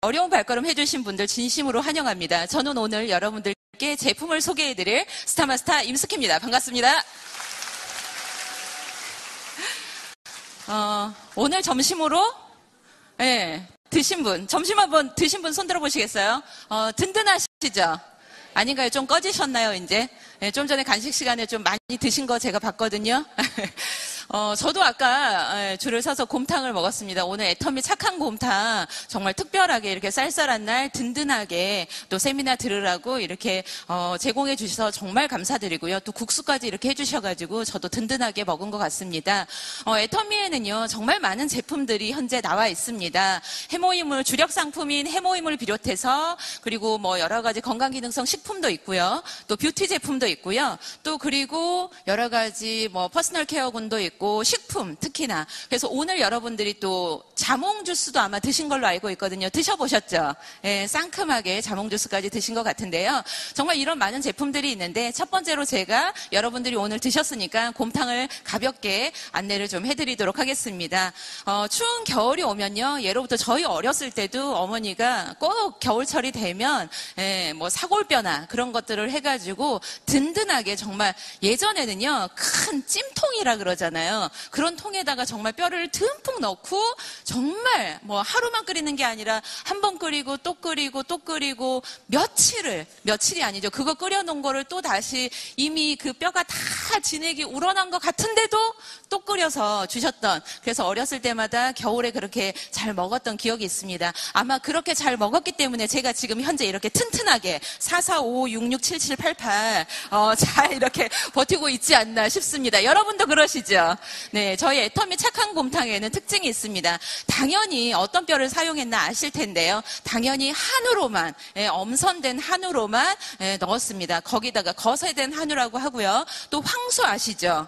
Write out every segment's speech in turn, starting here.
어려운 발걸음 해주신 분들 진심으로 환영합니다. 저는 오늘 여러분들께 제품을 소개해드릴 스타마스타 임숙희입니다. 반갑습니다. 오늘 점심으로 드신 분, 점심 한번 드신 분 손 들어보시겠어요? 든든하시죠? 아닌가요? 좀 꺼지셨나요, 이제? 좀 전에 간식 시간에 좀 많이 드신 거 제가 봤거든요. 저도 아까 줄을 서서 곰탕을 먹었습니다. 오늘 애터미 착한 곰탕 정말 특별하게 이렇게 쌀쌀한 날 든든하게 또 세미나 들으라고 이렇게 제공해 주셔서 정말 감사드리고요. 또 국수까지 이렇게 해주셔가지고 저도 든든하게 먹은 것 같습니다. 애터미에는요 정말 많은 제품들이 현재 나와 있습니다. 해모임을 주력 상품인 해모임을 비롯해서 그리고 뭐 여러 가지 건강기능성 식품도 있고요. 또 뷰티 제품도 있고요. 또 그리고 여러 가지 뭐 퍼스널 케어군도 있고 식품 특히나 그래서 오늘 여러분들이 또 자몽 주스도 아마 드신 걸로 알고 있거든요. 드셔보셨죠? 상큼하게 자몽 주스까지 드신 것 같은데요. 정말 이런 많은 제품들이 있는데 첫 번째로 제가 여러분들이 오늘 드셨으니까 곰탕을 가볍게 안내를 좀 해드리도록 하겠습니다. 추운 겨울이 오면요. 예로부터 저희 어렸을 때도 어머니가 꼭 겨울철이 되면 뭐 사골뼈나 그런 것들을 해가지고 든든하게 정말 예전에는요. 큰 찜통이라 그러잖아요. 그런 통에다가 정말 뼈를 듬뿍 넣고 정말 뭐 하루만 끓이는 게 아니라 한 번 끓이고 또 끓이고 또 끓이고 며칠이 아니죠. 그거 끓여놓은 거를 또 다시 이미 그 뼈가 다 진액이 우러난 것 같은데도 또 끓여서 주셨던 그래서 어렸을 때마다 겨울에 그렇게 잘 먹었던 기억이 있습니다. 아마 그렇게 잘 먹었기 때문에 제가 지금 현재 이렇게 튼튼하게 4455667788 잘 이렇게 버티고 있지 않나 싶습니다. 여러분도 그러시죠? 네, 저희 애터미 착한 곰탕에는 특징이 있습니다. 당연히 어떤 뼈를 사용했나 아실 텐데요. 당연히 한우로만, 엄선된 한우로만 넣었습니다. 거기다가 거세된 한우라고 하고요. 또 황소 아시죠?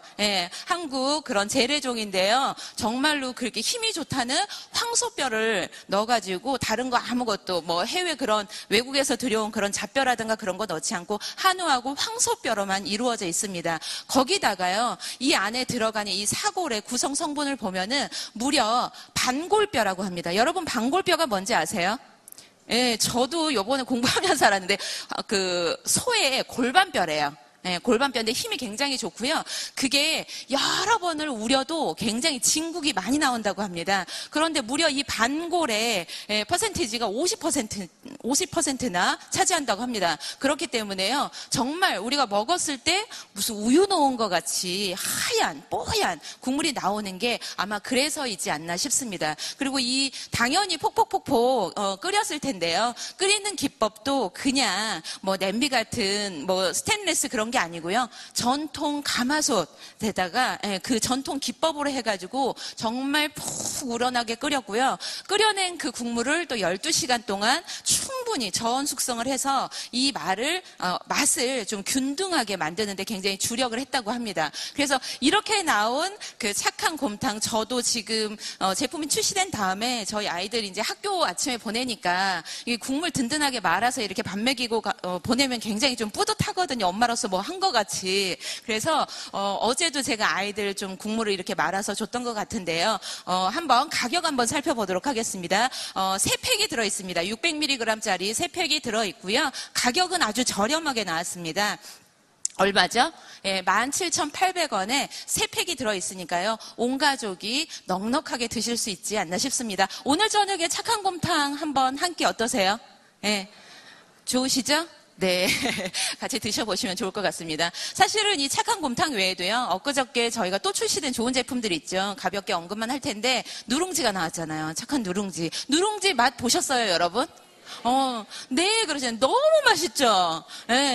한국 그런 재래종인데요. 정말로 그렇게 힘이 좋다는 황소뼈를 넣어가지고 다른 거 아무것도 뭐 해외 그런 외국에서 들여온 그런 잡뼈라든가 그런 거 넣지 않고 한우하고 황소뼈로만 이루어져 있습니다. 거기다가요. 이 안에 들어가는 이 사골의 구성 성분을 보면은 무려 반골뼈라고 합니다. 여러분 반골뼈가 뭔지 아세요? 저도 요번에 공부하면서 알았는데 그 소의 골반뼈래요. 골반뼈인데 힘이 굉장히 좋고요. 그게 여러 번을 우려도 굉장히 진국이 많이 나온다고 합니다. 그런데 무려 이 반골의 퍼센티지가 50%나 차지한다고 합니다. 그렇기 때문에요. 정말 우리가 먹었을 때 무슨 우유 넣은 것 같이 뽀얀 국물이 나오는 게 아마 그래서이지 않나 싶습니다. 그리고 이 당연히 폭폭폭폭 끓였을 텐데요. 끓이는 기법도 그냥 뭐 냄비 같은 뭐 스테인리스 그런 게 아니고요. 전통 가마솥에다가 그 전통 기법으로 해가지고 정말 푹 우러나게 끓였고요. 끓여낸 그 국물을 또 12시간 동안 충분히 저온 숙성을 해서 이 맛을 좀 균등하게 만드는데 굉장히 주력을 했다고 합니다. 그래서 이렇게 나온 그 착한 곰탕 저도 지금 제품이 출시된 다음에 저희 아이들 이제 학교 아침에 보내니까 이 국물 든든하게 말아서 이렇게 밥 먹이고 보내면 굉장히 좀 뿌듯하거든요. 엄마로서 뭐 한 것 같이. 그래서 어제도 제가 아이들 좀 국물을 이렇게 말아서 줬던 것 같은데요. 한번 가격 한번 살펴보도록 하겠습니다. 3팩이 들어있습니다. 600mg짜리 3팩이 들어있고요. 가격은 아주 저렴하게 나왔습니다. 얼마죠? 17,800원에 3팩이 들어있으니까요. 온 가족이 넉넉하게 드실 수 있지 않나 싶습니다. 오늘 저녁에 착한 곰탕 한번 한 끼 어떠세요? 좋으시죠? 네, 같이 드셔보시면 좋을 것 같습니다. 사실은 이 착한 곰탕 외에도요, 엊그저께 저희가 또 출시된 좋은 제품들이 있죠. 가볍게 언급만 할 텐데, 누룽지가 나왔잖아요. 착한 누룽지. 누룽지 맛 보셨어요, 여러분? 네, 그러시네. 너무 맛있죠?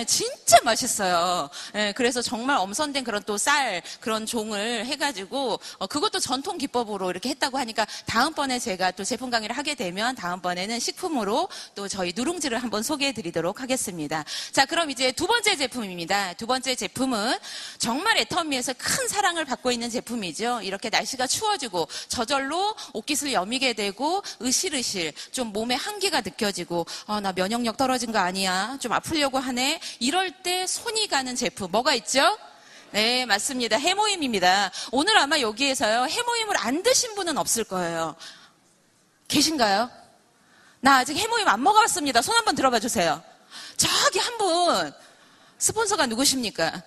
진짜 맛있어요. 그래서 정말 엄선된 그런 또 쌀, 그런 종을 해가지고, 그것도 전통 기법으로 이렇게 했다고 하니까, 다음번에 제가 또 제품 강의를 하게 되면, 다음번에는 식품으로 또 저희 누룽지를 한번 소개해 드리도록 하겠습니다. 자, 그럼 이제 두 번째 제품입니다. 두 번째 제품은 정말 애터미에서 큰 사랑을 받고 있는 제품이죠. 이렇게 날씨가 추워지고, 저절로 옷깃을 여미게 되고, 으실으실, 좀 몸에 한기가 느껴지고, 나 면역력 떨어진 거 아니야? 좀 아프려고 하네? 이럴 때 손이 가는 제품 뭐가 있죠? 네, 맞습니다. 해모임입니다. 오늘 아마 여기에서요, 해모임을 안 드신 분은 없을 거예요. 계신가요? 나 아직 해모임 안 먹어봤습니다. 손 한번 들어봐 주세요. 저기 한 분, 스폰서가 누구십니까?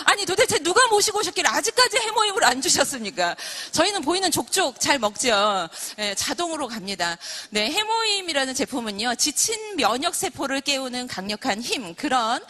아니 도대체 누가 모시고 오셨길래 아직까지 해모임을 안 주셨습니까? 저희는 보이는 족족 잘 먹죠. 네, 자동으로 갑니다. 네, 해모임이라는 제품은요, 지친 면역세포를 깨우는 강력한 힘, 그런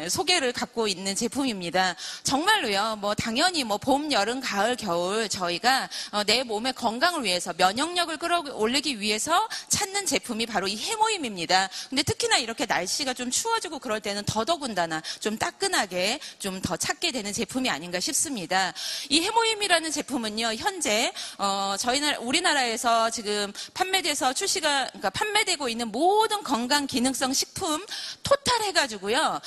소개를 갖고 있는 제품입니다. 정말로요, 뭐 당연히 뭐 봄, 여름, 가을, 겨울 저희가 내 몸의 건강을 위해서, 면역력을 끌어올리기 위해서 찾는 제품이 바로 이 해모임입니다. 근데 특히나 이렇게 날씨가 좀 추워지고 그럴 때는 더더군다나 좀 따끈하게 좀 더 찾게 되는 제품이 아닌가 싶습니다. 이 해모임이라는 제품은요, 현재 우리나라에서 지금 그러니까 판매되고 있는 모든 건강 기능성 식품 토탈 해가지고요,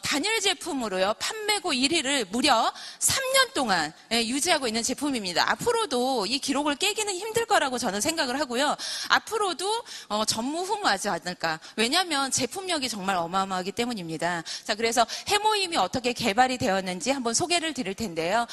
단일 제품으로요 판매고 1위를 무려 3년 동안 유지하고 있는 제품입니다. 앞으로도 이 기록을 깨기는 힘들 거라고 저는 생각을 하고요. 앞으로도 전무후무하지 않을까. 왜냐하면 제품력이 정말 어마어마하기 때문입니다. 자, 그래서 해모임이 어떻게 개발이 되었는지 한번 소개를 드릴 텐데요.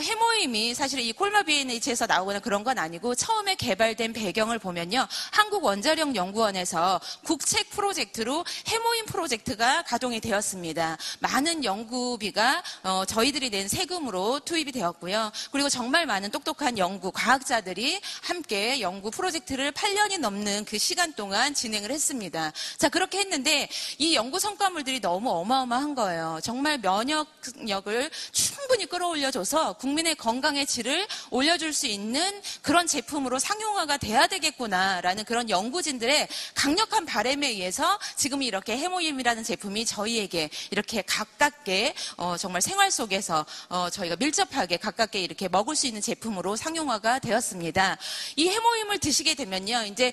해모임이 사실 이 콜마 BNH에서 나오거나 그런 건 아니고, 처음에 개발된 배경을 보면요, 한국원자력연구원에서 국책 프로젝트로 해모임 프로젝트가 가동이 되었습니다. 많은 연구비가 저희들이 낸 세금으로 투입이 되었고요. 그리고 정말 많은 똑똑한 과학자들이 함께 연구 프로젝트를 8년이 넘는 그 시간 동안 진행을 했습니다. 자, 그렇게 했는데 이 연구 성과물들이 너무 어마어마한 거예요. 정말 면역력을 충분히 끌어올려줘서 국민의 건강의 질을 올려줄 수 있는 그런 제품으로 상용화가 돼야 되겠구나라는 그런 연구진들의 강력한 바람에 의해서 지금 이렇게 해모임이라는 제품이 저희에게 이렇게 가깝게 정말 생활 속에서 저희가 밀접하게 가깝게 이렇게 먹을 수 있는 제품으로 상용화가 되었습니다. 이 해모임을 드시게 되면요, 이제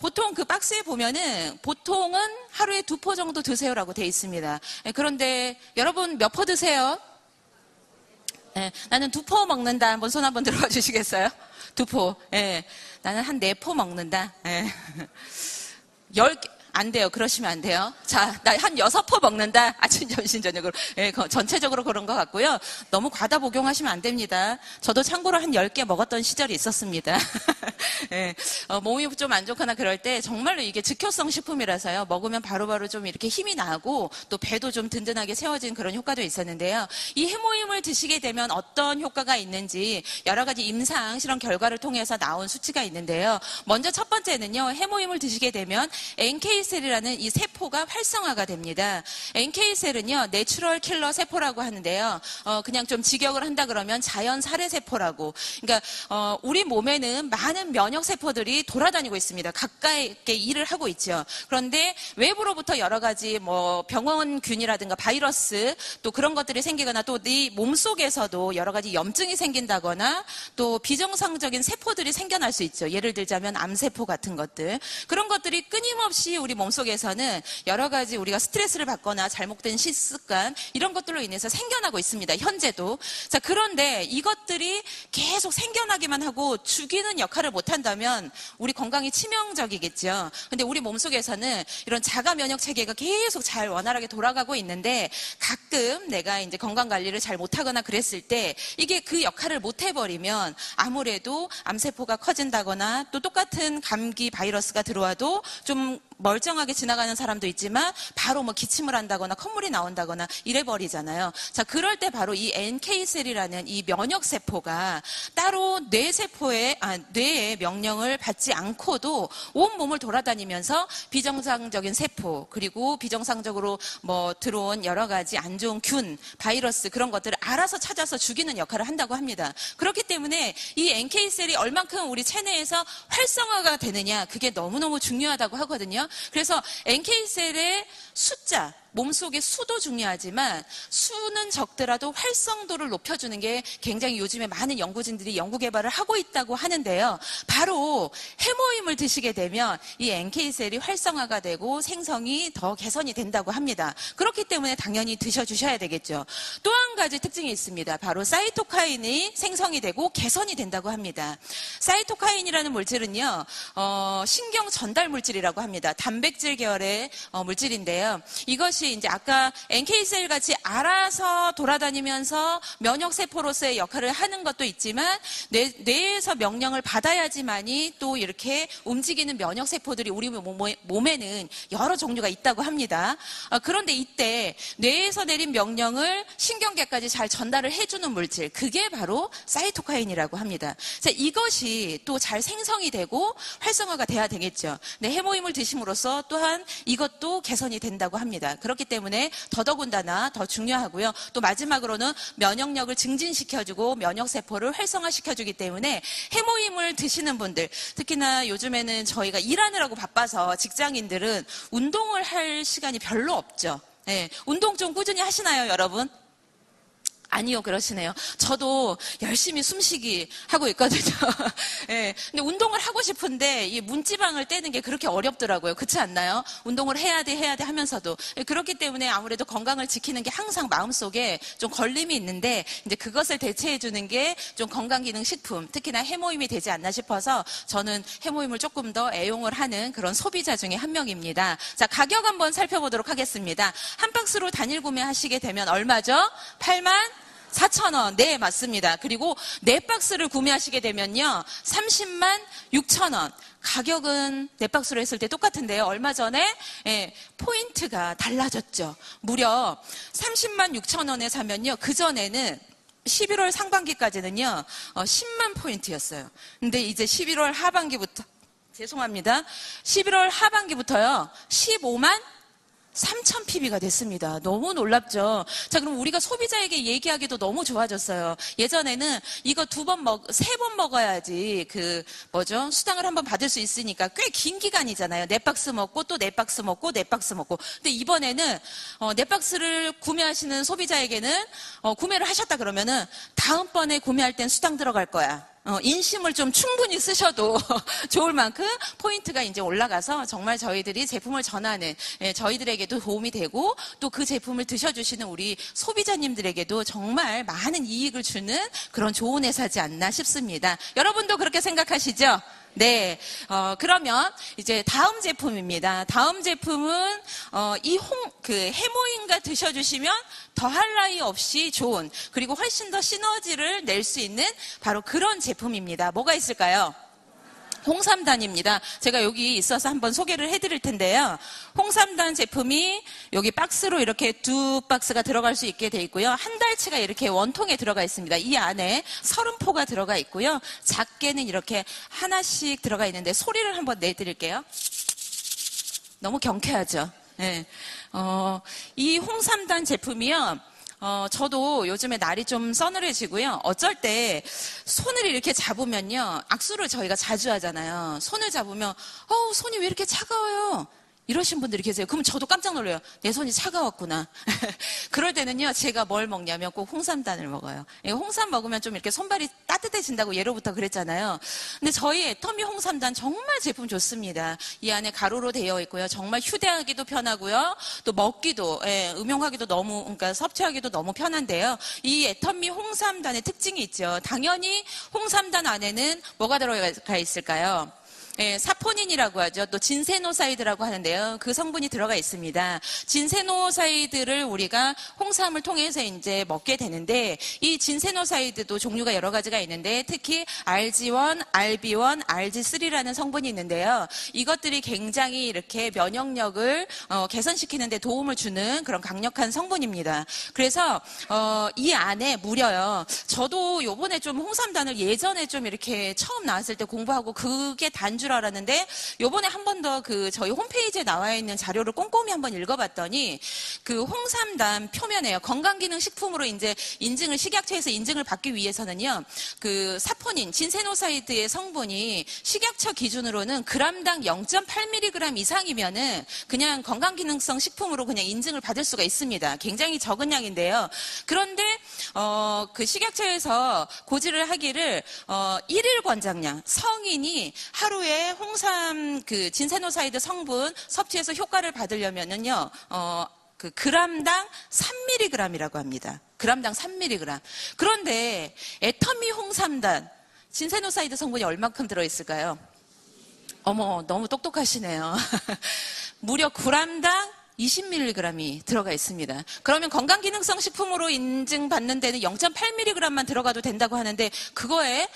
보통 그 박스에 보면은 보통은 하루에 2포 정도 드세요라고 돼 있습니다. 그런데 여러분 몇 포 드세요? 네, 나는 2포 먹는다. 한번 손 한번 들어봐 주시겠어요? 2포. 나는 한 4포 먹는다. 10개. 안 돼요. 그러시면 안 돼요. 자, 나 한 6포 먹는다. 아침, 점심, 저녁으로. 전체적으로 그런 것 같고요. 너무 과다 복용하시면 안 됩니다. 저도 참고로 한 10개 먹었던 시절이 있었습니다. 몸이 좀 안 좋거나 그럴 때 정말로 이게 즉효성 식품이라서요, 먹으면 바로바로 좀 이렇게 힘이 나고 또 배도 좀 든든하게 채워진 그런 효과도 있었는데요. 이 해모임을 드시게 되면 어떤 효과가 있는지 여러 가지 임상 실험 결과를 통해서 나온 수치가 있는데요. 먼저 첫 번째는요, 해모임을 드시게 되면 NK셀이라는 이 세포가 활성화가 됩니다. NK셀은요, 내추럴 킬러 세포라고 하는데요. 그냥 좀 직역을 한다 그러면 자연 살해 세포라고. 그러니까 우리 몸에는 많은 면역 세포들이 돌아다니고 있습니다. 가까이 일을 하고 있죠. 그런데 외부로부터 여러 가지 뭐 병원균이라든가 바이러스 또 그런 것들이 생기거나 또 네 몸속에서도 여러 가지 염증이 생긴다거나 또 비정상적인 세포들이 생겨날 수 있죠. 예를 들자면 암세포 같은 것들. 그런 것들이 끊임없이 우리 몸속에서는 여러 가지 우리가 스트레스를 받거나 잘못된 식습관 이런 것들로 인해서 생겨나고 있습니다. 현재도. 자, 그런데 이것들이 계속 생겨나기만 하고 죽이는 역할을 못한다면 우리 건강이 치명적이겠죠. 근데 우리 몸속에서는 이런 자가 면역 체계가 계속 잘 원활하게 돌아가고 있는데 가끔 내가 이제 건강 관리를 잘 못하거나 그랬을 때 이게 그 역할을 못 해버리면 아무래도 암세포가 커진다거나 또 똑같은 감기 바이러스가 들어와도 좀 멀쩡하게 지나가는 사람도 있지만 바로 뭐 기침을 한다거나 콧물이 나온다거나 이래버리잖아요. 자, 그럴 때 바로 이 NK셀이라는 이 면역세포가 따로 뇌의 명령을 받지 않고도 온몸을 돌아다니면서 비정상적인 세포 그리고 비정상적으로 뭐 들어온 여러 가지 안 좋은 균, 바이러스 그런 것들을 알아서 찾아서 죽이는 역할을 한다고 합니다. 그렇기 때문에 이 NK셀이 얼만큼 우리 체내에서 활성화가 되느냐 그게 너무너무 중요하다고 하거든요. 그래서 NK셀의 숫자, 몸속의 수도 중요하지만 수는 적더라도 활성도를 높여주는 게 굉장히 요즘에 많은 연구진들이 연구 개발을 하고 있다고 하는데요. 바로 해모임을 드시게 되면 이 NK셀이 활성화가 되고 생성이 더 개선이 된다고 합니다. 그렇기 때문에 당연히 드셔주셔야 되겠죠. 또 한 가지 특징이 있습니다. 바로 사이토카인이 생성이 되고 개선이 된다고 합니다. 사이토카인이라는 물질은요, 신경 전달 물질이라고 합니다. 단백질 계열의 물질인데요. 이것이 이것이 이제 아까 NK셀 같이 알아서 돌아다니면서 면역세포로서의 역할을 하는 것도 있지만 뇌에서 명령을 받아야지만이 또 이렇게 움직이는 면역세포들이 우리 몸에는 여러 종류가 있다고 합니다. 그런데 이때 뇌에서 내린 명령을 신경계까지 잘 전달을 해주는 물질, 그게 바로 사이토카인이라고 합니다. 자, 이것이 또 잘 생성이 되고 활성화가 돼야 되겠죠. 근데 해모임을 드심으로써 또한 이것도 개선이 된다고 합니다. 그렇기 때문에 더더군다나 더 중요하고요. 또 마지막으로는 면역력을 증진시켜주고 면역세포를 활성화시켜주기 때문에 해모임을 드시는 분들, 특히나 요즘에는 저희가 일하느라고 바빠서 직장인들은 운동을 할 시간이 별로 없죠. 네, 운동 좀 꾸준히 하시나요, 여러분? 아니요, 그러시네요. 저도 열심히 숨쉬기 하고 있거든요. 네, 근데 운동을 하고 싶은데 이 문지방을 떼는 게 그렇게 어렵더라고요. 그렇지 않나요? 운동을 해야 돼 하면서도. 그렇기 때문에 아무래도 건강을 지키는 게 항상 마음속에 좀 걸림이 있는데 이제 그것을 대체해 주는 게 좀 건강기능식품, 특히나 해모임이 되지 않나 싶어서 저는 해모임을 조금 더 애용을 하는 그런 소비자 중에 한 명입니다. 자, 가격 한번 살펴보도록 하겠습니다. 한 박스로 단일 구매하시게 되면 얼마죠? 84,000원. 네, 맞습니다. 그리고 4박스를 구매하시게 되면요, 306,000원. 가격은 4박스로 했을 때 똑같은데요. 얼마 전에 포인트가 달라졌죠. 무려 306,000원에 사면요, 그전에는 11월 상반기까지는요 10만 포인트였어요. 근데 이제 11월 하반기부터, 죄송합니다, 11월 하반기부터요 15만 3천 PB가 됐습니다. 너무 놀랍죠? 자, 그럼 우리가 소비자에게 얘기하기도 너무 좋아졌어요. 예전에는 이거 3번 먹어야지 수당을 한번 받을 수 있으니까 꽤 긴 기간이잖아요. 4박스 먹고 또 4박스 먹고 4박스 먹고. 근데 이번에는 4박스를 구매하시는 소비자에게는 구매를 하셨다 그러면은 다음번에 구매할 땐 수당 들어갈 거야. 인심을 좀 충분히 쓰셔도 좋을 만큼 포인트가 이제 올라가서 정말 저희들이 제품을 전하는, 저희들에게도 도움이 되고 또 그 제품을 드셔주시는 우리 소비자님들에게도 정말 많은 이익을 주는 그런 좋은 회사지 않나 싶습니다. 여러분도 그렇게 생각하시죠? 네, 그러면 이제 다음 제품입니다. 다음 제품은 해모임과 드셔주시면 더할 나위 없이 좋은, 그리고 훨씬 더 시너지를 낼 수 있는 바로 그런 제품입니다. 뭐가 있을까요? 홍삼단입니다. 제가 여기 있어서 한번 소개를 해드릴 텐데요. 홍삼단 제품이 여기 박스로 이렇게 2박스가 들어갈 수 있게 돼 있고요. 한 달치가 이렇게 원통에 들어가 있습니다. 이 안에 30포가 들어가 있고요. 작게는 이렇게 하나씩 들어가 있는데 소리를 한번 내드릴게요. 너무 경쾌하죠? 네. 이 홍삼단 제품이요. 저도 요즘에 날이 좀 서늘해지고요. 어쩔 때 손을 이렇게 잡으면요, 악수를 저희가 자주 하잖아요. 손을 잡으면 손이 왜 이렇게 차가워요? 이러신 분들이 계세요. 그러면 저도 깜짝 놀라요. 내 손이 차가웠구나. 그럴 때는요, 제가 뭘 먹냐면 꼭 홍삼단을 먹어요. 홍삼 먹으면 좀 이렇게 손발이 따뜻해진다고 예로부터 그랬잖아요. 근데 저희 애터미 홍삼단 정말 제품 좋습니다. 이 안에 가루로 되어 있고요. 정말 휴대하기도 편하고요. 또 먹기도, 음용하기도 그러니까 섭취하기도 너무 편한데요. 이 애터미 홍삼단의 특징이 있죠. 당연히 홍삼단 안에는 뭐가 들어가 있을까요? 사포닌이라고 하죠. 또 진세노사이드라고 하는데요. 그 성분이 들어가 있습니다. 진세노사이드를 우리가 홍삼을 통해서 이제 먹게 되는데, 이 진세노사이드도 종류가 여러 가지가 있는데 특히 RG1, RB1, RG3라는 성분이 있는데요. 이것들이 굉장히 이렇게 면역력을 개선시키는 데 도움을 주는 그런 강력한 성분입니다. 그래서 이 안에 무려요. 저도 요번에 좀 홍삼단을 예전에 좀 이렇게 처음 나왔을 때 공부하고 그게 단줄 알았는데, 요번에 한 번 더 저희 홈페이지에 나와 있는 자료를 꼼꼼히 한번 읽어봤더니 홍삼단 표면에요. 건강기능식품으로 이제 식약처에서 인증을 받기 위해서는요, 사포닌, 진세노사이드의 성분이 식약처 기준으로는 그람당 0.8mg 이상이면은 그냥 건강기능성 식품으로 그냥 인증을 받을 수가 있습니다. 굉장히 적은 양인데요. 그런데 식약처에서 고지를 하기를 1일 권장량, 성인이 하루에 홍삼 진세노사이드 성분 섭취해서 효과를 받으려면은요, 그람당 3mg이라고 합니다. 그람당 3mg. 그런데 애터미 홍삼단 진세노사이드 성분이 얼마큼 들어있을까요? 어머, 너무 똑똑하시네요. 무려 그람당 20mg이 들어가 있습니다. 그러면 건강기능성 식품으로 인증받는 데는 0.8mg만 들어가도 된다고 하는데 그거에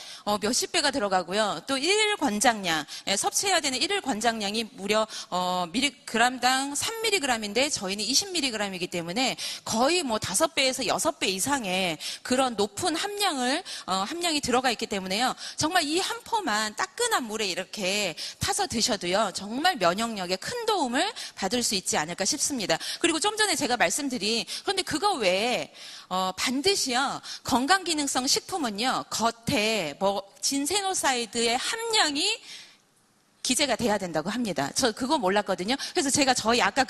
몇십 배가 들어가고요. 또 1일 권장량, 섭취해야 되는 1일 권장량이 무려 g당 3mg인데 저희는 20mg이기 때문에 거의 뭐 5배에서 6배 이상의 그런 높은 함량이 들어가 있기 때문에요. 정말 이 한 포만 따끈한 물에 이렇게 타서 드셔도요. 정말 면역력에 큰 도움을 받을 수 있지 않을까 싶습니다. 그리고 좀 전에 제가 말씀드린 그런데 그거 외에 반드시요 건강기능성 식품은요 겉에 진세노사이드의 함량이 기재가 돼야 된다고 합니다. 저 그거 몰랐거든요. 그래서 제가 저희 아까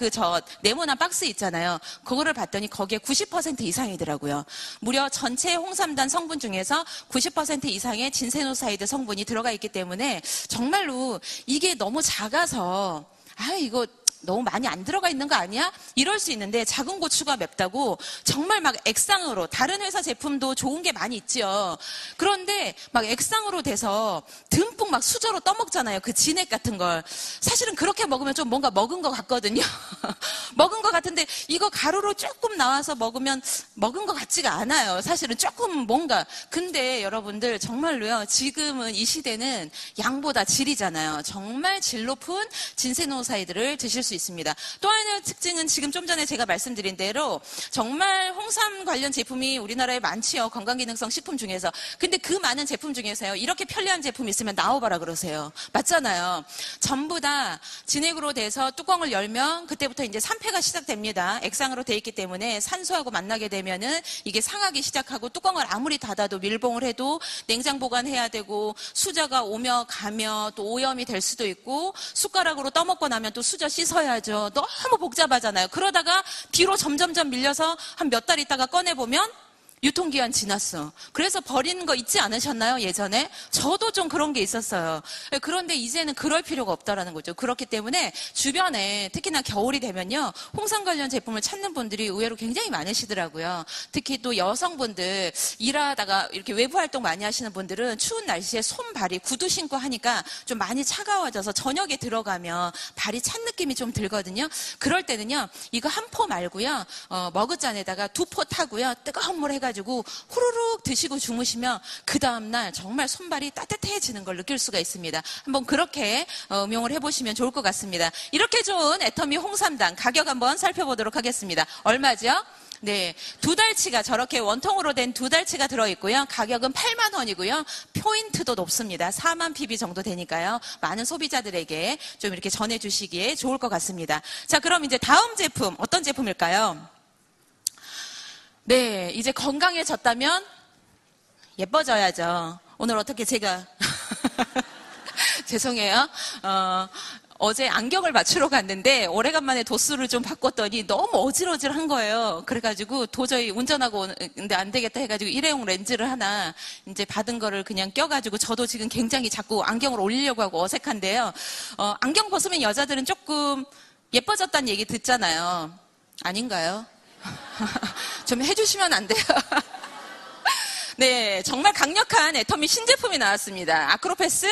네모난 박스 있잖아요. 그거를 봤더니 거기에 90% 이상이더라고요. 무려 전체 홍삼단 성분 중에서 90% 이상의 진세노사이드 성분이 들어가 있기 때문에 정말로 이게 너무 작아서 이거 너무 많이 안 들어가 있는 거 아니야? 이럴 수 있는데 작은 고추가 맵다고 정말 막 액상으로 다른 회사 제품도 좋은 게 많이 있죠. 그런데 막 액상으로 돼서 듬뿍 막 수저로 떠먹잖아요. 그 진액 같은 걸. 사실은 그렇게 먹으면 좀 뭔가 먹은 것 같거든요. 먹은 것 같은데 이거 가루로 조금 나와서 먹으면 먹은 것 같지가 않아요. 사실은 조금 뭔가. 근데 여러분들 정말로요. 지금은 이 시대는 양보다 질이잖아요. 정말 질 높은 진세노사이드를 드실 수 있습니다. 또 하나의 특징은 지금 좀 전에 제가 말씀드린 대로 정말 홍삼 관련 제품이 우리나라에 많지요. 건강기능성 식품 중에서. 근데 그 많은 제품 중에서요. 이렇게 편리한 제품이 있으면 나와봐라 그러세요. 맞잖아요. 전부 다 진액으로 돼서 뚜껑을 열면 그때부터 이제 산패가 시작됩니다. 액상으로 돼 있기 때문에 산소하고 만나게 되면은 이게 상하기 시작하고 뚜껑을 아무리 닫아도 밀봉을 해도 냉장 보관해야 되고 수저가 오며 가며 또 오염이 될 수도 있고 숟가락으로 떠먹고 나면 또 수저 씻어야죠. 너무 복잡하잖아요. 그러다가 뒤로 점점점 밀려서 한 몇 달 있다가 꺼내보면 유통기한 지났어. 그래서 버리는 거 있지 않으셨나요? 예전에? 저도 좀 그런 게 있었어요. 그런데 이제는 그럴 필요가 없다라는 거죠. 그렇기 때문에 주변에 특히나 겨울이 되면요. 홍삼 관련 제품을 찾는 분들이 의외로 굉장히 많으시더라고요. 특히 또 여성분들 일하다가 이렇게 외부 활동 많이 하시는 분들은 추운 날씨에 손발이 구두 신고 하니까 좀 많이 차가워져서 저녁에 들어가면 발이 찬 느낌이 좀 들거든요. 그럴 때는요. 이거 한 포 말고요. 머그잔에다가 2포 타고요. 뜨거운 물 해가지고 후루룩 드시고 주무시면 그 다음날 정말 손발이 따뜻해지는 걸 느낄 수가 있습니다. 한번 그렇게 응용을 해보시면 좋을 것 같습니다. 이렇게 좋은 애터미 홍삼당 가격 한번 살펴보도록 하겠습니다. 얼마죠? 네, 2달치가 저렇게 원통으로 된 2달치가 들어있고요. 가격은 8만 원이고요. 포인트도 높습니다. 4만 PB 정도 되니까요. 많은 소비자들에게 좀 이렇게 전해주시기에 좋을 것 같습니다. 자, 그럼 이제 다음 제품 어떤 제품일까요? 네, 이제 건강해졌다면 예뻐져야죠. 오늘 어떻게 제가 죄송해요. 어제 안경을 맞추러 갔는데 오래간만에 도수를 좀 바꿨더니 너무 어질어질한 거예요. 그래가지고 도저히 운전하고 오는데 안 되겠다 해가지고 일회용 렌즈를 하나 이제 받은 거를 그냥 껴가지고 저도 지금 굉장히 자꾸 안경을 올리려고 하고 어색한데요. 안경 벗으면 여자들은 조금 예뻐졌다는 얘기 듣잖아요. 아닌가요? 좀 해주시면 안 돼요? 네, 정말 강력한 애터미 신제품이 나왔습니다. 아크로패스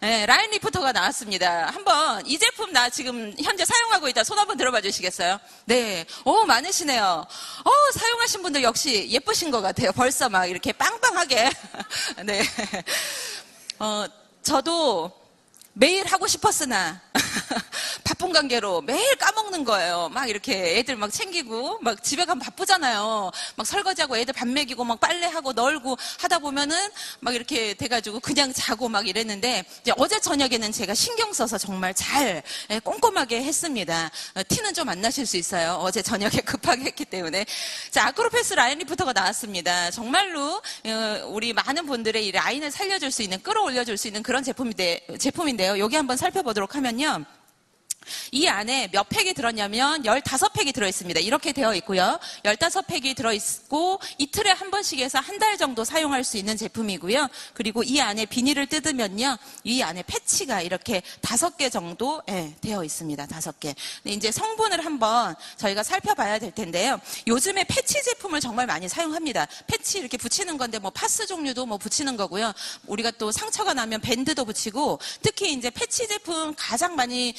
라인 리프터가 나왔습니다. 한번 이 제품 나 지금 현재 사용하고 있다. 손 한번 들어봐 주시겠어요? 네, 많으시네요. 사용하신 분들 역시 예쁘신 것 같아요. 벌써 막 이렇게 빵빵하게. 네, 저도 매일 하고 싶었으나 바쁜 관계로 매일 까먹는 거예요. 막 이렇게 애들 막 챙기고 막 집에 가면 바쁘잖아요. 막 설거지하고 애들 밥 먹이고 막 빨래하고 널고 하다 보면은 막 이렇게 돼가지고 그냥 자고 막 이랬는데 이제 어제 저녁에는 제가 신경 써서 정말 잘 꼼꼼하게 했습니다. 티는 좀 안 나실 수 있어요. 어제 저녁에 급하게 했기 때문에. 자, 아크로패스 라인 리프터가 나왔습니다. 정말로 우리 많은 분들의 이 라인을 살려줄 수 있는 끌어올려줄 수 있는 그런 제품인데요. 여기 한번 살펴보도록 하면요. 이 안에 몇 팩이 들었냐면 15팩이 들어있습니다. 이렇게 되어 있고요. 15팩이 들어있고 이틀에 한 번씩 해서 한 달 정도 사용할 수 있는 제품이고요. 그리고 이 안에 비닐을 뜯으면요. 이 안에 패치가 이렇게 5개 정도 되어 있습니다. 5개. 이제 성분을 한번 저희가 살펴봐야 될 텐데요. 요즘에 패치 제품을 정말 많이 사용합니다. 패치 이렇게 붙이는 건데 뭐 파스 종류도 뭐 붙이는 거고요. 우리가 또 상처가 나면 밴드도 붙이고 특히 이제 패치 제품 가장 많이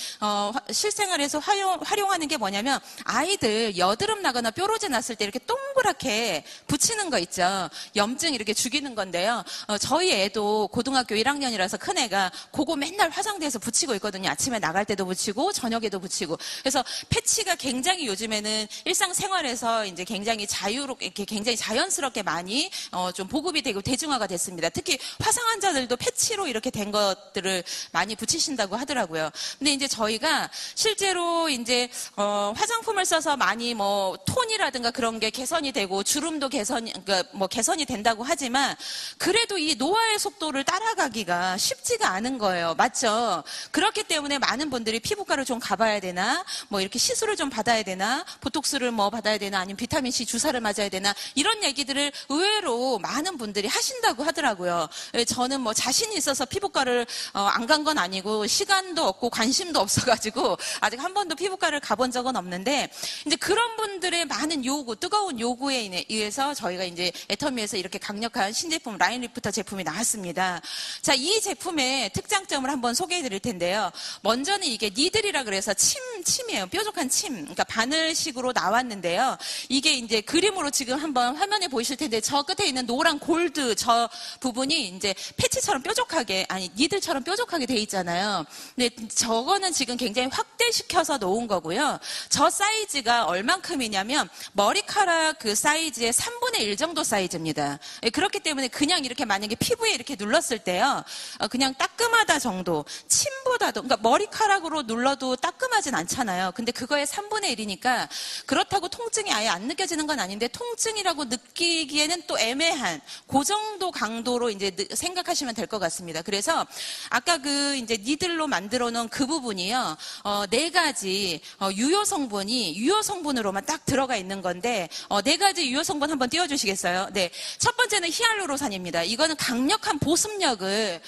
실생활에서 활용하는 게 뭐냐면 아이들 여드름 나거나 뾰루지 났을 때 이렇게 동그랗게 붙이는 거 있죠. 염증 이렇게 죽이는 건데요. 저희 애도 고등학교 1학년이라서 큰 애가 그거 맨날 화장대에서 붙이고 있거든요. 아침에 나갈 때도 붙이고 저녁에도 붙이고. 그래서 패치가 굉장히 요즘에는 일상생활에서 이제 굉장히 자유롭게 굉장히 자연스럽게 많이 좀 보급이 되고 대중화가 됐습니다. 특히 화상 환자들도 패치로 이렇게 된 것들을 많이 붙이신다고 하더라고요. 근데 이제 저희가 실제로 이제 화장품을 써서 많이 뭐 톤이라든가 그런 게 개선이 되고 주름도 개선이 된다고 하지만 그래도 이 노화의 속도를 따라가기가 쉽지가 않은 거예요. 맞죠? 그렇기 때문에 많은 분들이 피부과를 좀 가봐야 되나, 뭐 이렇게 시술을 좀 받아야 되나, 보톡스를 뭐 받아야 되나, 아니면 비타민C 주사를 맞아야 되나, 이런 얘기들을 의외로 많은 분들이 하신다고 하더라고요. 저는 뭐 자신이 있어서 피부과를 안 간 건 아니고 시간도 없고 관심도 없어가지고 아직 한 번도 피부과를 가본 적은 없는데, 이제 그런 분들의 많은 요구, 뜨거운 요구에 의해서 저희가 이제 애터미에서 이렇게 강력한 신제품 라인 리프터 제품이 나왔습니다. 자, 이 제품의 특장점을 한번 소개해 드릴 텐데요. 먼저는 이게 니들이라 그래서 침이에요. 뾰족한 침. 그러니까 바늘식으로 나왔는데요. 이게 이제 그림으로 지금 한번 화면에 보이실 텐데 저 끝에 있는 노란 골드 저 부분이 이제 패치처럼 뾰족하게, 아니 니들처럼 뾰족하게 돼 있잖아요. 근데 저거는 지금 굉장히 확대시켜서 놓은 거고요. 저 사이즈가 얼만큼이냐면 머리카락 그 사이즈의 3분의 1 정도 사이즈입니다. 그렇기 때문에 그냥 이렇게 만약에 피부에 이렇게 눌렀을 때요, 그냥 따끔하다 정도, 침보다도, 그러니까 머리카락으로 눌러도 따끔하진 않잖아요. 근데 그거의 3분의 1이니까 그렇다고 통증이 아예 안 느껴지는 건 아닌데 통증이라고 느끼기에는 또 애매한 그 정도 강도로 이제 생각하시면 될 것 같습니다. 그래서 아까 그 이제 니들로 만들어 놓은 그 부분이요, 4가지 유효 성분으로만 딱 들어가 있는 건데 4가지 유효 성분 한번 띄워주시겠어요? 네, 첫 번째는 히알루로산입니다. 이거는 강력한 보습력을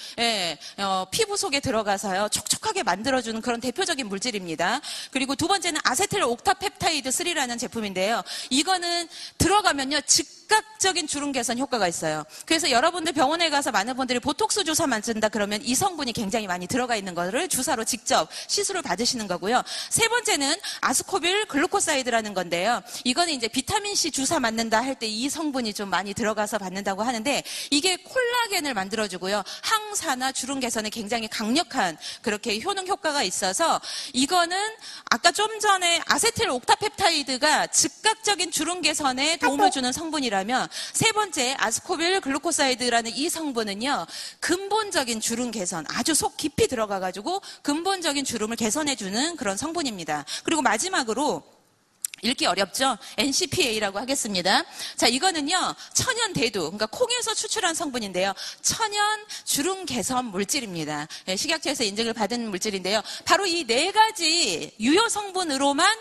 피부 속에 들어가서요 촉촉하게 만들어주는 그런 대표적인 물질입니다. 그리고 두 번째는 아세틸 옥타펩타이드 3라는 제품인데요. 이거는 들어가면요 즉각적인 주름 개선 효과가 있어요. 그래서 여러분들 병원에 가서 많은 분들이 보톡스 주사 맞는다 그러면 이 성분이 굉장히 많이 들어가 있는 거를 주사로 직접 시술을 받으시는 거고요. 세 번째는 아스코빌 글루코사이드라는 건데요. 이거는 이제 비타민C 주사 맞는다 할 때 이 성분이 좀 많이 들어가서 받는다고 하는데 이게 콜라겐을 만들어주고요. 항산화 주름 개선에 굉장히 강력한 그렇게 효능 효과가 있어서 이거는 아까 좀 전에 아세틸 옥타펩타이드가 즉각적인 주름 개선에 도움을 주는 성분이라면 세 번째 아스코빌 글루코사이드라는 이 성분은요 근본적인 주름 개선, 아주 속 깊이 들어가가지고 근본적인 주름을 개선해주는 그런 성분입니다. 그리고 마지막으로 읽기 어렵죠? NCPA라고 하겠습니다. 자, 이거는요 천연 대두, 그러니까 콩에서 추출한 성분인데요, 천연 주름 개선 물질입니다. 식약처에서 인증을 받은 물질인데요, 바로 이 4가지 유효 성분으로만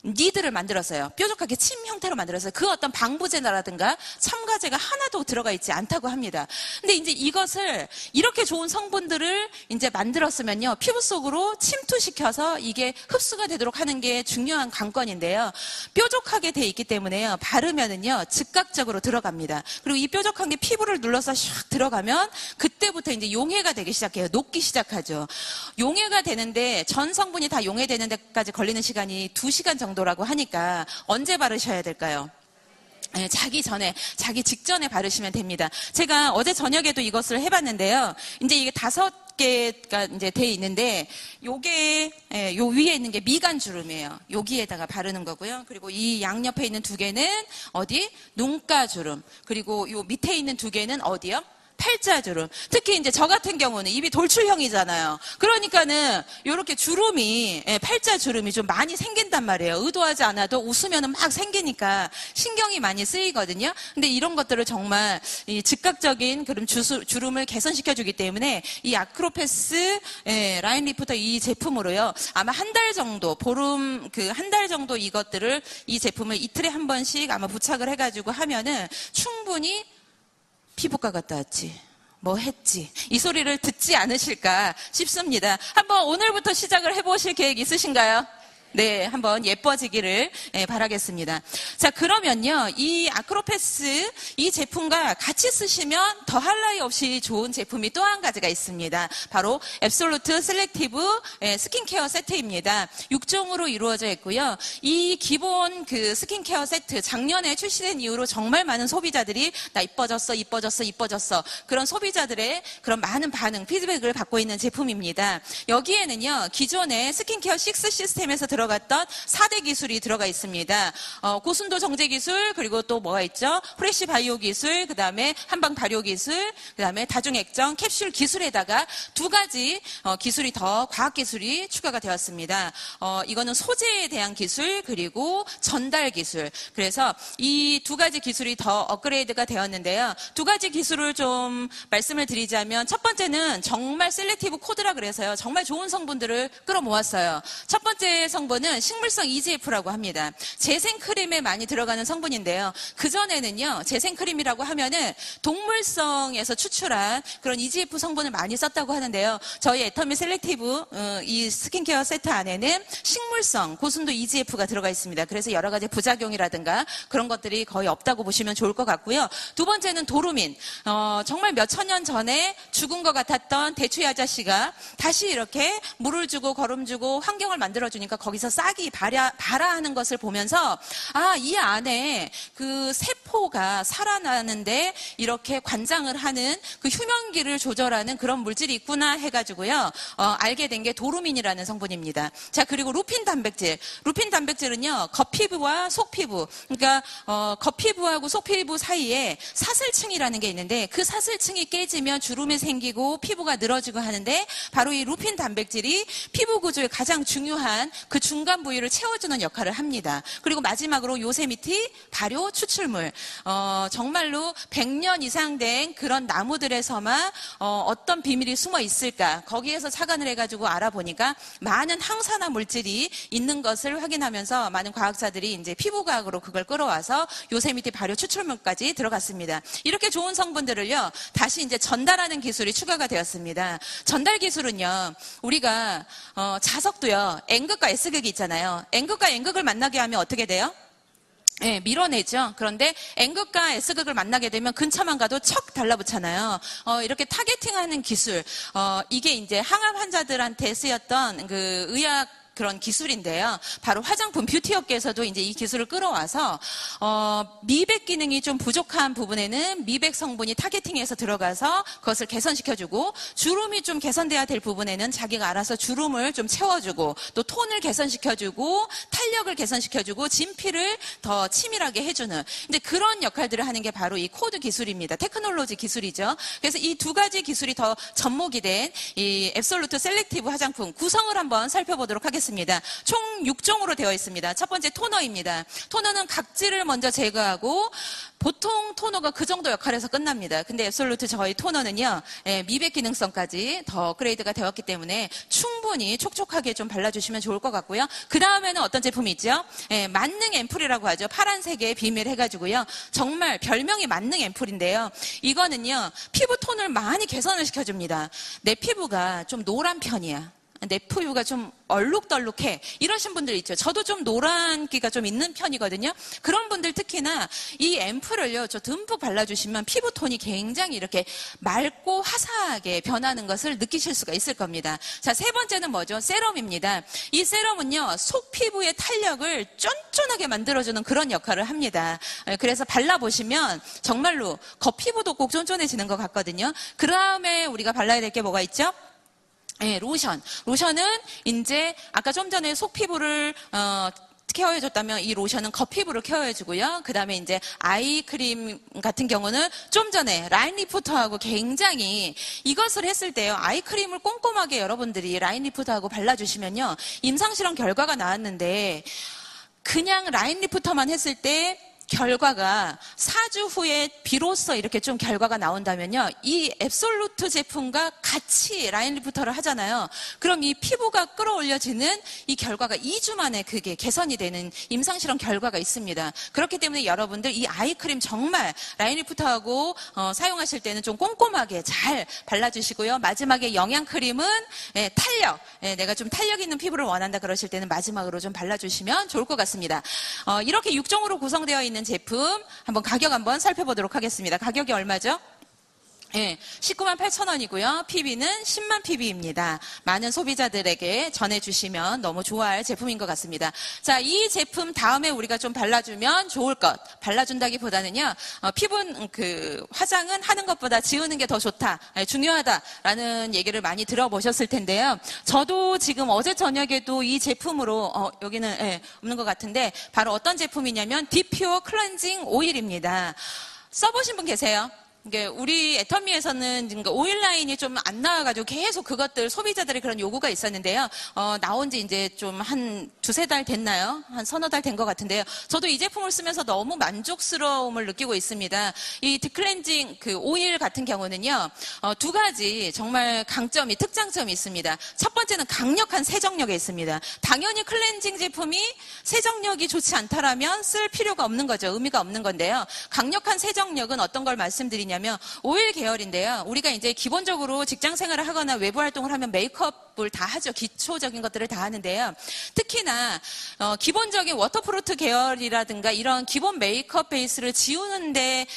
니들을 만들었어요. 뾰족하게 침 형태로 만들었어요. 그 어떤 방부제라든가 첨가제가 하나도 들어가 있지 않다고 합니다. 근데 이제 이것을 이렇게 좋은 성분들을 이제 만들었으면요 피부 속으로 침투시켜서 이게 흡수가 되도록 하는 게 중요한 관건인데요, 뾰족하게 돼 있기 때문에요 바르면은요 즉각적으로 들어갑니다. 그리고 이 뾰족한 게 피부를 눌러서 샥 들어가면 그때부터 이제 용해가 되기 시작해요. 녹기 시작하죠. 용해가 되는데 전 성분이 다 용해되는 데까지 걸리는 시간이 2시간 정도라고 하니까 언제 바르셔야 될까요? 네, 자기 직전에 바르시면 됩니다. 제가 어제 저녁에도 이것을 해봤는데요. 이제 이게 5개가 이제 돼 있는데, 요게, 요 위에 있는 게 미간 주름이에요. 여기에다가 바르는 거고요. 그리고 이 양옆에 있는 2개는 어디? 눈가 주름. 그리고 요 밑에 있는 2개는 어디요? 팔자주름. 특히 이제 저 같은 경우는 입이 돌출형이잖아요. 그러니까는 이렇게 주름이, 팔자주름이 좀 많이 생긴단 말이에요. 의도하지 않아도 웃으면은 막 생기니까 신경이 많이 쓰이거든요. 근데 이런 것들을 정말 이 즉각적인 그런 주름을 개선시켜주기 때문에 이 아크로패스 라인 리프터 이 제품으로요 아마 한 달 정도, 한 달 정도 이것들을, 이 제품을 이틀에 한 번씩 아마 부착을 해가지고 하면은 충분히 피부과 갔다 왔지, 뭐 했지, 이 소리를 듣지 않으실까 싶습니다. 한번 오늘부터 시작을 해보실 계획 있으신가요? 네, 한번 예뻐지기를 바라겠습니다. 자, 그러면요, 이 아크로패스 이 제품과 같이 쓰시면 더할 나위 없이 좋은 제품이 또 한 가지가 있습니다. 바로 앱솔루트 셀렉티브 스킨케어 세트입니다. 6종으로 이루어져 있고요. 이 기본 그 스킨케어 세트 작년에 출시된 이후로 정말 많은 소비자들이 나 이뻐졌어 그런 소비자들의 그런 많은 반응 피드백을 받고 있는 제품입니다. 여기에는요, 기존의 스킨케어 6 시스템에서 들어갔던 4대 기술이 들어가 있습니다. 고순도 정제 기술, 그리고 또 뭐가 있죠? 프레시 바이오 기술, 그 다음에 한방 발효 기술, 그 다음에 다중액정 캡슐 기술에다가 두 가지 기술이 더 과학 기술이 추가가 되었습니다. 이거는 소재에 대한 기술, 그리고 전달 기술. 그래서 이 두 가지 기술이 더 업그레이드가 되었는데요. 두 가지 기술을 좀 말씀을 드리자면, 첫 번째는 정말 셀렉티브 코드라 그래서요, 정말 좋은 성분들을 끌어모았어요. 첫 번째 성분은 식물성 EGF라고 합니다. 재생크림에 많이 들어가는 성분인데요. 그전에는요, 재생크림이라고 하면은 동물성에서 추출한 그런 EGF 성분을 많이 썼다고 하는데요. 저희 애터미 셀렉티브 이 스킨케어 세트 안에는 식물성 고순도 EGF가 들어가 있습니다. 그래서 여러 가지 부작용이라든가 그런 것들이 거의 없다고 보시면 좋을 것 같고요. 두 번째는 도루민. 정말 몇천 년 전에 죽은 것 같았던 대추의 아저씨가 다시 이렇게 물을 주고 거름 주고 환경을 만들어주니까 거기서 싹이 발아하는 것을 보면서, 아, 이 안에 그 세포가 살아나는데 이렇게 관장을 하는 그 휴면기를 조절하는 그런 물질이 있구나 해가지고요, 알게 된 게 도루민이라는 성분입니다. 자, 그리고 루핀 단백질. 루핀 단백질은요, 겉피부와 속피부, 그러니까 겉피부하고 속피부 사이에 사슬층이라는 게 있는데, 그 사슬층이 깨지면 주름이 생기고 피부가 늘어지고 하는데, 바로 이 루핀 단백질이 피부 구조의 가장 중요한 그 중간 부위를 채워주는 역할을 합니다. 그리고 마지막으로 요세미티 발효 추출물. 정말로 100년 이상 된 그런 나무들에서만 어떤 비밀이 숨어 있을까, 거기에서 착안을 해가지고 알아보니까 많은 항산화 물질이 있는 것을 확인하면서 많은 과학자들이 이제 피부과학으로 그걸 끌어와서 요세미티 발효 추출물까지 들어갔습니다. 이렇게 좋은 성분들을요, 다시 이제 전달하는 기술이 추가가 되었습니다. 전달 기술은요, 우리가 자석도요, N극과 S극이 있잖아요. N극과 N극을 만나게 하면 어떻게 돼요? 네, 밀어내죠. 그런데 N극과 S극을 만나게 되면 근처만 가도 척 달라붙잖아요. 이렇게 타겟팅하는 기술, 이게 이제 항암 환자들한테 쓰였던 그 의학 그런 기술인데요. 바로 화장품 뷰티 업계에서도 이제 이 기술을 끌어와서 미백 기능이 좀 부족한 부분에는 미백 성분이 타겟팅해서 들어가서 그것을 개선시켜주고, 주름이 좀 개선돼야 될 부분에는 자기가 알아서 주름을 좀 채워주고, 또 톤을 개선시켜주고, 탄력을 개선시켜주고, 진피를 더 치밀하게 해주는 이제 그런 역할들을 하는 게 바로 이 코드 기술입니다. 테크놀로지 기술이죠. 그래서 이 두 가지 기술이 더 접목이 된 이 앱솔루트 셀렉티브 화장품 구성을 한번 살펴보도록 하겠습니다. 총 6종으로 되어 있습니다. 첫 번째 토너입니다. 토너는 각질을 먼저 제거하고, 보통 토너가 그 정도 역할에서 끝납니다. 근데 앱솔루트 저희 토너는요, 미백 기능성까지 더 업그레이드가 되었기 때문에 충분히 촉촉하게 좀 발라주시면 좋을 것 같고요. 그 다음에는 어떤 제품이 있죠? 만능 앰플이라고 하죠. 파란색의 비밀 해가지고요. 정말 별명이 만능 앰플인데요. 이거는요, 피부 톤을 많이 개선을 시켜줍니다. 내 피부가 좀 노란 편이야, 내 피부가 좀 얼룩덜룩해, 이러신 분들 있죠. 저도 좀 노란기가 좀 있는 편이거든요. 그런 분들 특히나 이 앰플을요, 저 듬뿍 발라주시면 피부톤이 굉장히 이렇게 맑고 화사하게 변하는 것을 느끼실 수가 있을 겁니다. 자, 세 번째는 뭐죠? 세럼입니다. 이 세럼은요, 속 피부의 탄력을 쫀쫀하게 만들어주는 그런 역할을 합니다. 그래서 발라보시면 정말로 겉피부도 꼭 쫀쫀해지는 것 같거든요. 그 다음에 우리가 발라야 될 게 뭐가 있죠? 네, 로션. 로션은 이제 아까 좀 전에 속 피부를 케어해줬다면, 이 로션은 겉피부를 케어해주고요. 그 다음에 이제 아이크림 같은 경우는 좀 전에 라인 리프터하고 굉장히 이것을 했을 때요, 아이크림을 꼼꼼하게 여러분들이 라인 리프터하고 발라주시면요, 임상실험 결과가 나왔는데, 그냥 라인 리프터만 했을 때 결과가 4주 후에 비로소 이렇게 좀 결과가 나온다면요. 이 앱솔루트 제품과 같이 라인 리프터를 하잖아요. 그럼 이 피부가 끌어올려지는 이 결과가 2주 만에 그게 개선이 되는 임상실험 결과가 있습니다. 그렇기 때문에 여러분들 이 아이크림 정말 라인 리프터하고 사용하실 때는 좀 꼼꼼하게 잘 발라주시고요. 마지막에 영양크림은 탄력, 내가 좀 탄력 있는 피부를 원한다 그러실 때는 마지막으로 좀 발라주시면 좋을 것 같습니다. 이렇게 6종으로 구성되어 있는 제품 한번 가격 한번 살펴보도록 하겠습니다. 가격이 얼마죠? 19만 8천 원이고요. PB는 10만 PB입니다. 많은 소비자들에게 전해주시면 너무 좋아할 제품인 것 같습니다. 자, 이 제품 다음에 우리가 좀 발라주면 좋을 것. 발라준다기보다는요, 피부 화장은 하는 것보다 지우는 게 더 좋다, 중요하다라는 얘기를 많이 들어보셨을 텐데요. 저도 지금 어제 저녁에도 이 제품으로 여기는 없는 것 같은데 바로 어떤 제품이냐면 디퓨어 클렌징 오일입니다. 써보신 분 계세요? 이게 우리 애터미에서는 오일 라인이 좀 안 나와가지고 계속 그것들 소비자들의 그런 요구가 있었는데요. 나온 지 이제 좀 한 두세 달 됐나요? 한 서너 달 된 것 같은데요. 저도 이 제품을 쓰면서 너무 만족스러움을 느끼고 있습니다. 이 디클렌징 오일 같은 경우는요, 두 가지 정말 강점이, 특장점이 있습니다. 첫 번째는 강력한 세정력에 있습니다. 당연히 클렌징 제품이 세정력이 좋지 않다라면 쓸 필요가 없는 거죠. 의미가 없는 건데요. 강력한 세정력은 어떤 걸 말씀드리냐면 오일 계열인데요. 우리가 이제 기본적으로 직장 생활을 하거나 외부 활동을 하면 메이크업을 다 하죠. 기초적인 것들을 다 하는데요. 특히나 기본적인 워터프루트 계열이라든가 이런 기본 메이크업 베이스를 지우는데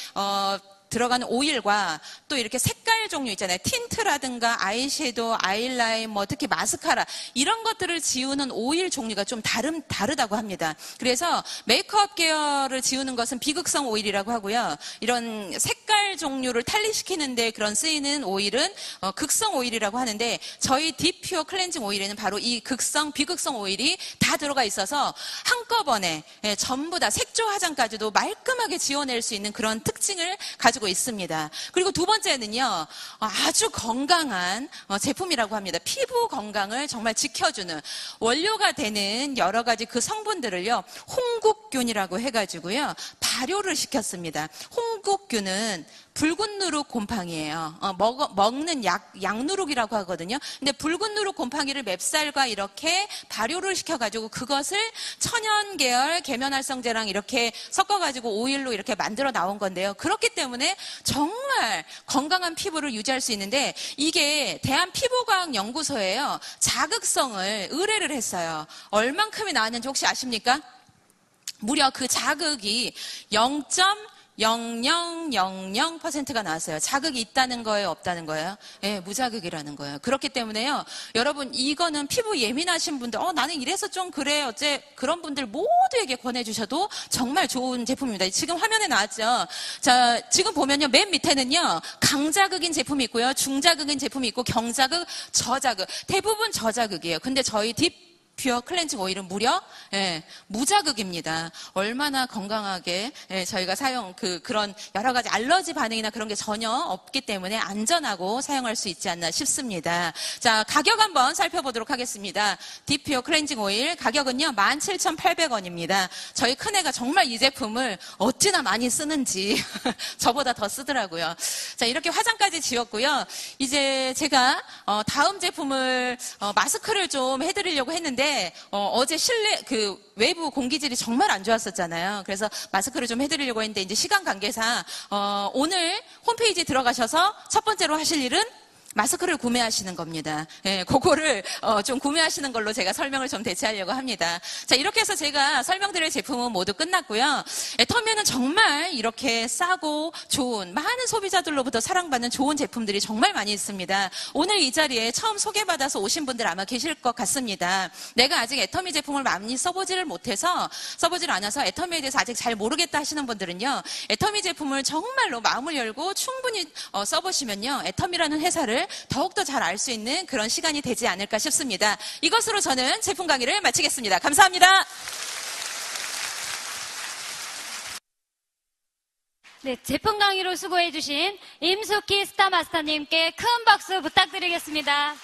들어가는 오일과 또 이렇게 색깔 종류 있잖아요. 틴트라든가 아이섀도우, 아이라인, 특히 마스카라 이런 것들을 지우는 오일 종류가 좀 다르다고 합니다. 그래서 메이크업 계열을 지우는 것은 비극성 오일이라고 하고요. 이런 색깔 종류를 탈리시키는데 그런 쓰이는 오일은 극성 오일이라고 하는데 저희 디퓨어 클렌징 오일에는 바로 이 극성, 비극성 오일이 다 들어가 있어서 한꺼번에 전부 다 색조 화장까지도 말끔하게 지워낼 수 있는 그런 특징을 가지고 있습니다. 그리고 두 번째는요, 아주 건강한 제품이라고 합니다. 피부 건강을 정말 지켜주는 원료가 되는 여러 가지 그 성분들을요, 홍국균이라고 해가지고요, 발효를 시켰습니다. 홍국균은 붉은 누룩 곰팡이에요. 먹는 약누룩이라고 하거든요. 근데 붉은 누룩 곰팡이를 맵쌀과 이렇게 발효를 시켜가지고 그것을 천연 계열 계면활성제랑 이렇게 섞어가지고 오일로 이렇게 만들어 나온 건데요. 그렇기 때문에 정말 건강한 피부를 유지할 수 있는데 이게 대한피부과학연구소에요. 자극성을 의뢰를 했어요. 얼만큼이 나왔는지 혹시 아십니까? 무려 그 자극이 0.0000%가 나왔어요. 자극이 있다는 거예요, 없다는 거예요? 무자극이라는 거예요. 그렇기 때문에요, 여러분, 이거는 피부 예민하신 분들, 나는 이래서 좀 그래, 어째, 그런 분들 모두에게 권해주셔도 정말 좋은 제품입니다. 지금 화면에 나왔죠? 자, 지금 보면요, 맨 밑에는요, 강자극인 제품이 있고요, 중자극인 제품이 있고, 경자극, 저자극. 대부분 저자극이에요. 근데 저희 퓨어 클렌징 오일은 무려 무자극입니다. 얼마나 건강하게 저희가 사용 그런 여러 가지 알러지 반응이나 그런 게 전혀 없기 때문에 안전하고 사용할 수 있지 않나 싶습니다. 자, 가격 한번 살펴보도록 하겠습니다. 디퓨어 클렌징 오일 가격은요 17,800원입니다. 저희 큰애가 정말 이 제품을 어찌나 많이 쓰는지 저보다 더 쓰더라고요. 자, 이렇게 화장까지 지웠고요. 이제 제가 다음 제품을 마스크를 좀 해드리려고 했는데 어제 실내 외부 공기질이 정말 안 좋았었잖아요. 그래서 마스크를 좀 해드리려고 했는데 이제 시간 관계상 오늘 홈페이지에 들어가셔서 첫 번째로 하실 일은 마스크를 구매하시는 겁니다. 그거를 좀 구매하시는 걸로 제가 설명을 좀 대체하려고 합니다. 자, 이렇게 해서 제가 설명드릴 제품은 모두 끝났고요. 애터미는 정말 이렇게 싸고 좋은 많은 소비자들로부터 사랑받는 좋은 제품들이 정말 많이 있습니다. 오늘 이 자리에 처음 소개받아서 오신 분들 아마 계실 것 같습니다. 내가 아직 애터미 제품을 많이 써보지를 않아서 애터미에 대해서 아직 잘 모르겠다 하시는 분들은요, 애터미 제품을 정말로 마음을 열고 충분히 써보시면요, 애터미라는 회사를 더욱더 잘 알 수 있는 그런 시간이 되지 않을까 싶습니다. 이것으로 저는 제품 강의를 마치겠습니다. 감사합니다. 네, 제품 강의로 수고해주신 임숙희 스타마스터님께 큰 박수 부탁드리겠습니다.